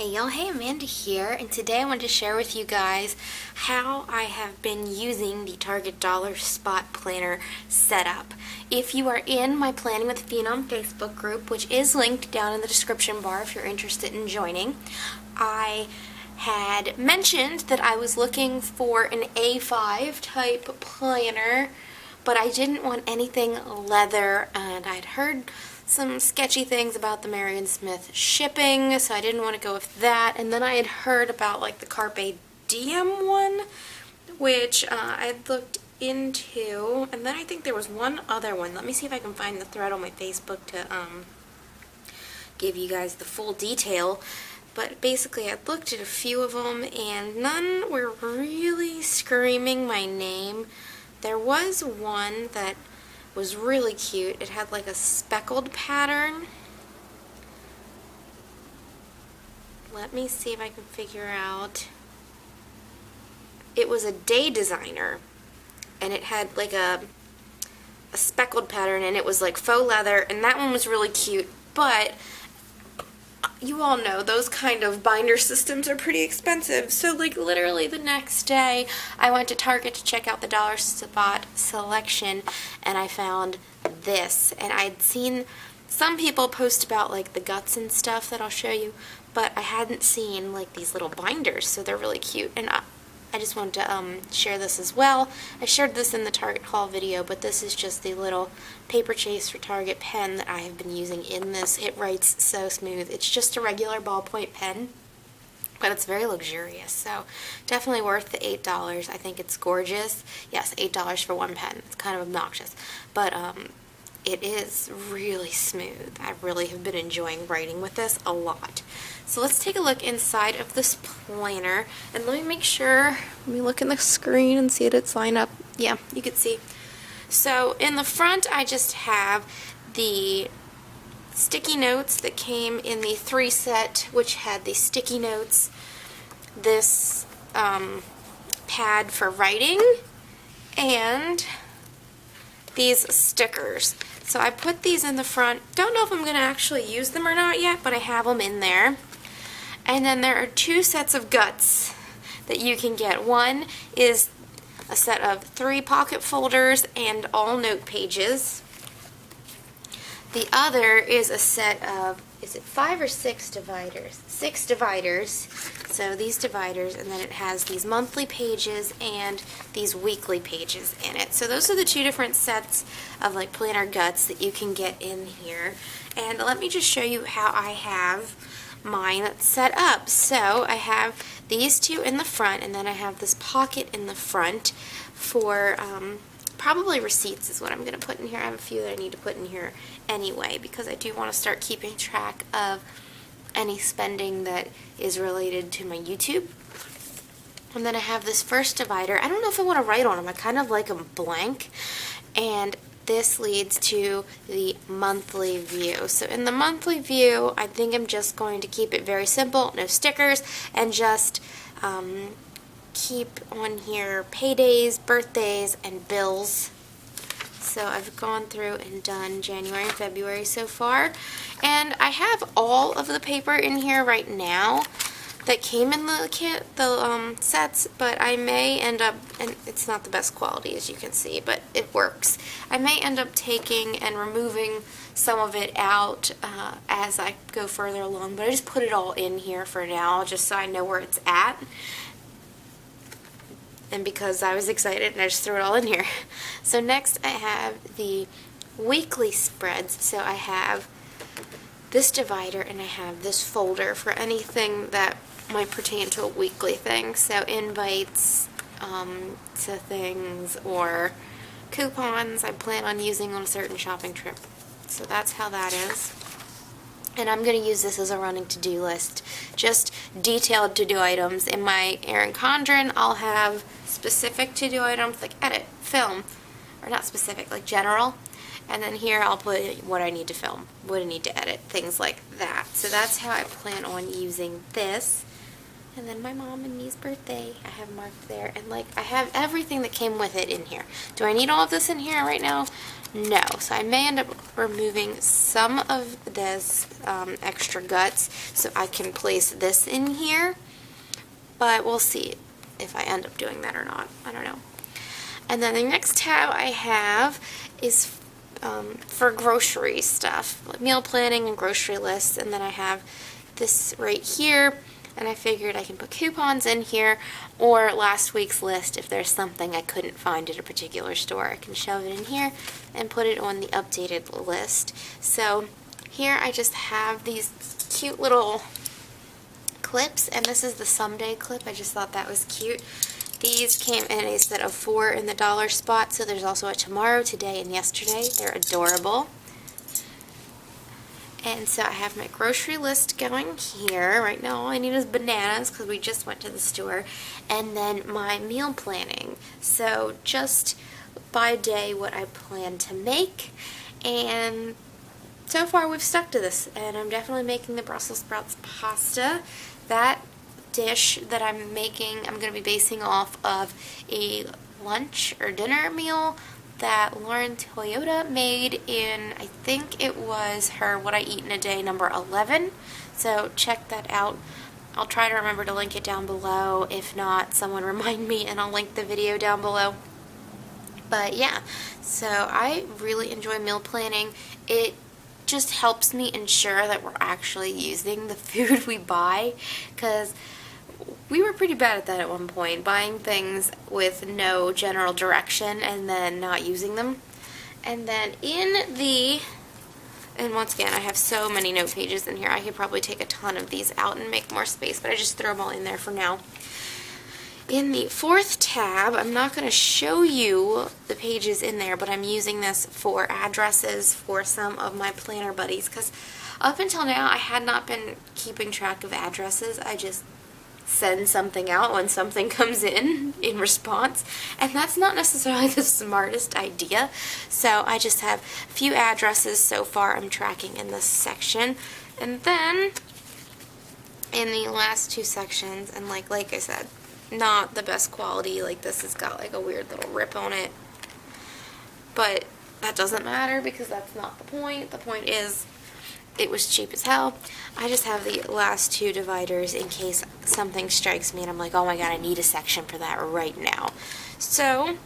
Hey y'all, hey, Amanda here, and today I wanted to share with you guys how I have been using the Target Dollar Spot Planner setup. If you are in my Planning with Phenom Facebook group, which is linked down in the description bar if you're interested in joining, I had mentioned that I was looking for an A5 type planner, but I didn't want anything leather, and I'd heard some sketchy things about the Marion Smith shipping, so I didn't want to go with that. And then I had heard about like the Carpe Diem one, which I looked into, and then I think there was one other one. Let me see if I can find the thread on my Facebook to give you guys the full detail. But basically I looked at a few of them and none were really screaming my name. There was one that was really cute. It had like a speckled pattern. Let me see if I can figure out. It was a day designer and it had like a speckled pattern and it was like faux leather, and that one was really cute, but you all know those kind of binder systems are pretty expensive. So like literally the next day I went to Target to check out the Dollar Spot selection and I found this. And I'd seen some people post about like the guts and stuff that I'll show you, but I hadn't seen like these little binders, so they're really cute. And I just wanted to share this as well. I shared this in the Target haul video, but this is just the little Paper Chase for Target pen that I have been using in this. It writes so smooth. It's just a regular ballpoint pen, but it's very luxurious, so definitely worth the $8. I think it's gorgeous. Yes, $8 for one pen. It's kind of obnoxious, but it is really smooth. I really have been enjoying writing with this a lot. So let's take a look inside of this planner, and let me make sure, let me look in the screen and see that it's lined up. Yeah, you can see. So in the front I just have the sticky notes that came in the 3 set, which had the sticky notes, this pad for writing, and these stickers. So I put these in the front. Don't know if I'm going to actually use them or not yet, but I have them in there. And then there are 2 sets of guts that you can get. One is a set of 3 pocket folders and all note pages. The other is a set of, is it 5 or 6 dividers? 6 dividers. So these dividers, and then it has these monthly pages and these weekly pages in it. So those are the 2 different sets of like planner guts that you can get in here. And let me just show you how I have mine set up. So I have these 2 in the front, and then I have this pocket in the front for probably receipts is what I'm going to put in here. I have a few that I need to put in here anyway because I do want to start keeping track of any spending that is related to my YouTube. And then I have this first divider. I don't know if I want to write on them. I kind of like them blank. And this leads to the monthly view. So in the monthly view, I think I'm just going to keep it very simple, no stickers, and just keep on here paydays, birthdays, and bills. So I've gone through and done January and February so far, and I have all of the paper in here right now that came in the kit, the sets, but I may end up, and it's not the best quality as you can see, but it works. I may end up taking and removing some of it out as I go further along, but I just put it all in here for now just so I know where it's at. And because I was excited and I just threw it all in here. So next I have the weekly spreads. So I have this divider and I have this folder for anything that might pertain to a weekly thing. So invites to things or coupons I plan on using on a certain shopping trip. So that's how that is. And I'm going to use this as a running to-do list, just detailed to-do items. In my ERIN CONDREN, I'll have specific to-do items like edit, film, or not specific, like general. And then here I'll put what I need to film, what I need to edit, things like that. So that's how I plan on using this. And then my mom and me's birthday, I have marked there. And like, I have everything that came with it in here. Do I need all of this in here right now? No. So I may end up removing some of this extra guts so I can place this in here. But we'll see if I end up doing that or not. I don't know. And then the next tab I have is for grocery stuff, like meal planning and grocery lists. And then I have this right here. And I figured I can put coupons in here, or last week's list if there's something I couldn't find at a particular store. I can shove it in here and put it on the updated list. So here I just have these cute little clips, and this is the someday clip. I just thought that was cute. These came in a set of 4 in the dollar spot, so there's also a tomorrow, today, and yesterday. They're adorable. And so I have my grocery list going here. Right now all I need is bananas because we just went to the store. And then my meal planning. So just by day what I plan to make. And so far we've stuck to this. And I'm definitely making the Brussels sprouts pasta. That dish that I'm making, I'm going to be basing off of a lunch or dinner meal that Lauren Toyota made in, I think it was her What I Eat in a Day number 11. So check that out. I'll try to remember to link it down below. If not, someone remind me and I'll link the video down below. But yeah, so I really enjoy meal planning. It just helps me ensure that we're actually using the food we buy, because we were pretty bad at that at one point, buying things with no general direction and then not using them. And then and once again, I have so many note pages in here, I could probably take a ton of these out and make more space, but I just throw them all in there for now. In the 4th tab, I'm not going to show you the pages in there, but I'm using this for addresses for some of my planner buddies, because up until now, I had not been keeping track of addresses. I just send something out when something comes in response, and that's not necessarily the smartest idea. So I just have a few addresses so far I'm tracking in this section. And then in the last 2 sections, and like I said, not the best quality, like this has got like a weird little rip on it, but that doesn't matter because that's not the point. The point is it was cheap as hell. I just have the last 2 dividers in case something strikes me and I'm like, oh my god, I need a section for that right now. So,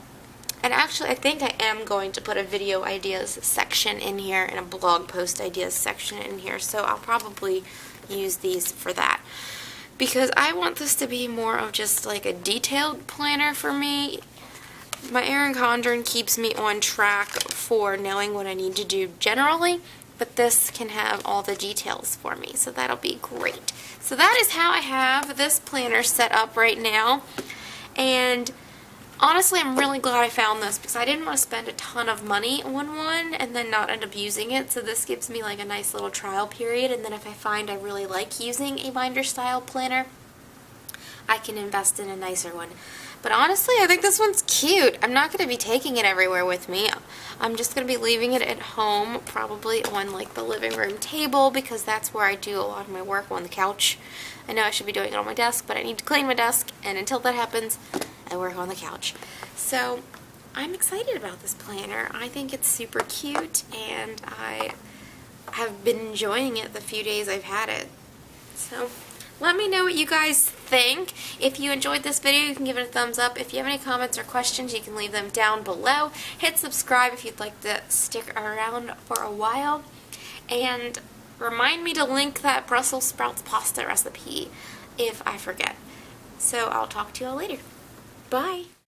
and actually I think I am going to put a video ideas section in here and a blog post ideas section in here, so I'll probably use these for that, because I want this to be more of just like a detailed planner for me. My ERIN CONDREN keeps me on track for knowing what I need to do generally, but this can have all the details for me, so that'll be great. So that is how I have this planner set up right now, and honestly I'm really glad I found this because I didn't want to spend a ton of money on one and then not end up using it, so this gives me like a nice little trial period, and then if I find I really like using a binder style planner, I can invest in a nicer one. But honestly, I think this one's cute. I'm not going to be taking it everywhere with me. I'm just going to be leaving it at home, probably on like the living room table, because that's where I do a lot of my work, on the couch. I know I should be doing it on my desk, but I need to clean my desk, and until that happens, I work on the couch. So I'm excited about this planner. I think it's super cute, and I have been enjoying it the few days I've had it. So let me know what you guys think. If you enjoyed this video, you can give it a thumbs up. If you have any comments or questions, you can leave them down below. Hit subscribe if you'd like to stick around for a while. And remind me to link that Brussels sprouts pasta recipe if I forget. So I'll talk to you all later. Bye!